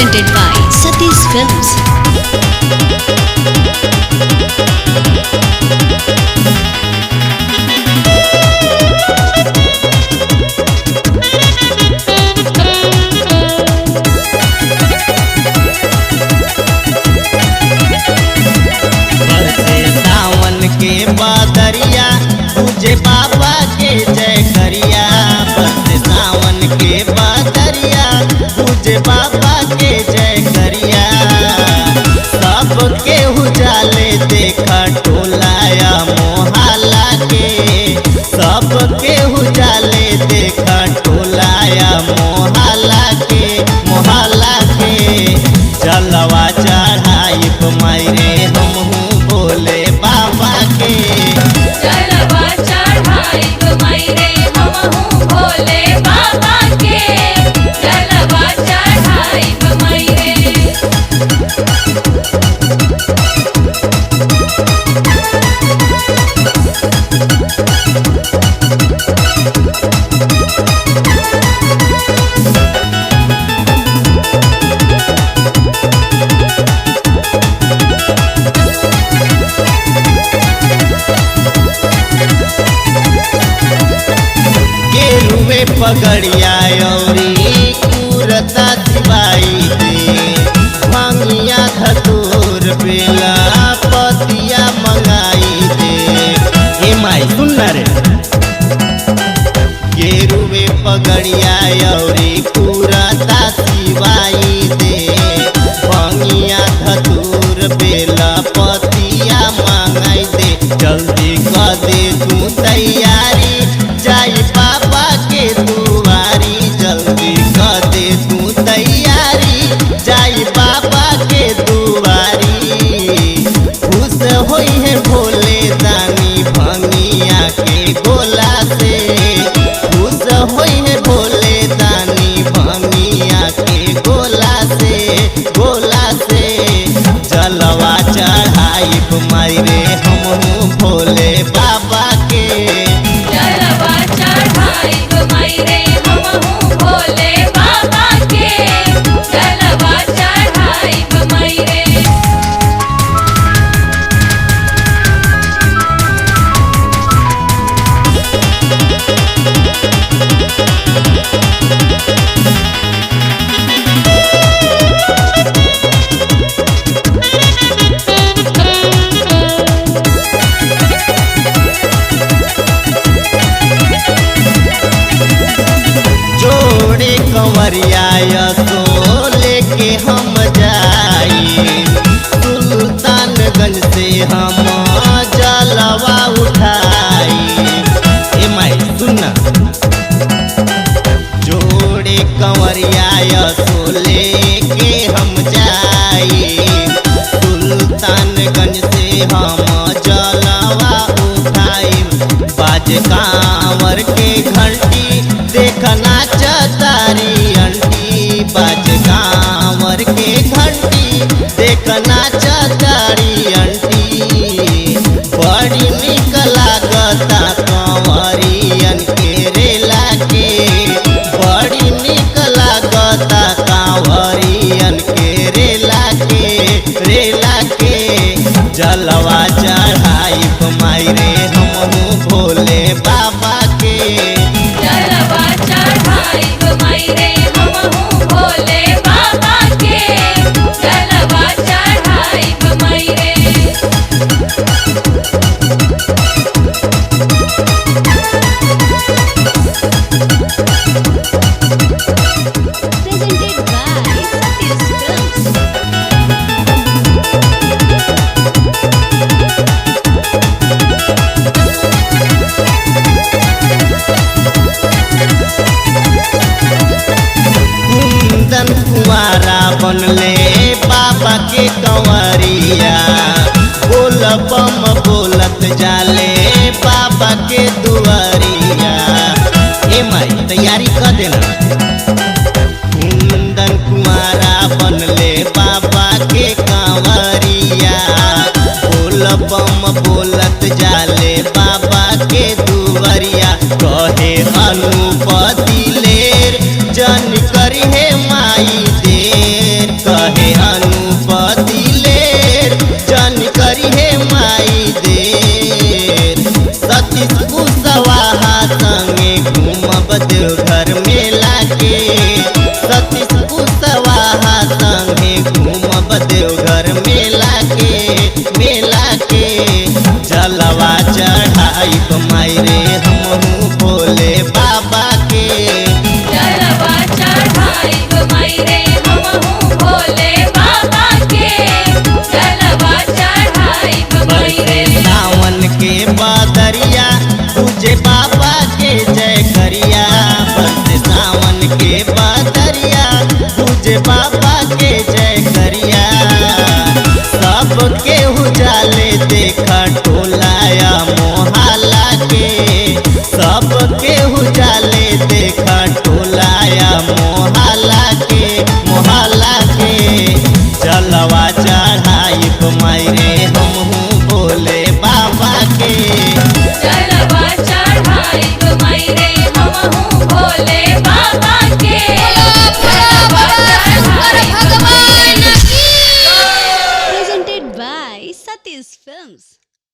presented by Satish Films. सावन के बादरिया तुझे बाबा के जय करिया। बस सावन के बादरिया तुझे बाबा के जय करिया। सब के उजाले देखा टोलाया मोहल्ला के। सब के उजाले देखा टोलाया मोहल्ला के। जलवा चढ़ाई मायरे हमहू भोले बाबा के। जलवा चढ़ाई मायरे हमहू भोले बाबा के। जलवा चढ़ाई मायरे। पगड़िया औरी पूरता सिवाई दे। भांगिया धतूर बेला पतिया मंगाई दे। हे माई सुन रे। गेरुवे पगड़िया औरी पूरता सिवाई दे। भांगिया धतूर बेला पतिया मंगाई दे। जल्दी कर दे तू तैयारी जाई बाबा के दुआरी। जल्दी कर दे तू तैयारी जाई बाबा के दुआरी। खुश होई है भोले दानी भंगिया के गोला से। खुश होई है भोले दानी भंगिया के गोला से। जलवा चढ़ाई मायरे हमहू भोले बाबा के। जलवा चढ़ाई मायरे हमहू भोले बाबा के। जलवा चढ़ाई मायरे। कंवरिया तो लेके हम जाई। सुल्तानगंज से हम जलवा उठाई। ए माई सुनना। जोड़े कंवरिया तो लेके हम जाई। सुल्तानगंज से हम जलवा उठाई। बाज कांवर के घंटी देखना चतारी अंटी। बाज कांवर के घंटी देखना चतारी अंटी। बड़ी निक लागता कंवरियन के रेला के। बड़ी निक लागता कंवरियन के रेला के। जलवा चढ़ाई मायरे हमहू भोले बाबा के। जलवा चढ़ाई मायरे हमहू भोले बाबा के। जलवा चढ़ाई मायरे। Presented by Satish Films. कुंवारा बनले बाबा के कंवरिया। बोल बम बोलत जाले बाबा के दुआरिया। ए माई तैयारी कर देना। कुंदन कुंवारा बनले बाबा के कंवरिया। बोल बम बोलत जाले बाबा के दुआरिया। कहे अनुपति लेर जन करी है माई देर। देवघर मेला के सतीश कुशवाहा संगे घूमब देवघर मेला के जलवा चढ़ाइब माई रे हमहू भोले बाबा के जलवा चढ़ाइब माई रे हमहू भोले बाबा के जलवा चढ़ाइब माई रे। सावन के बदरिया तुझे बाबा के जय करिया बरसे सावन के बदरिया तुझे बाबा के जय करिया सब केहू जाले देखा टोलाया मोहल्ला के सब केहू जाले देखा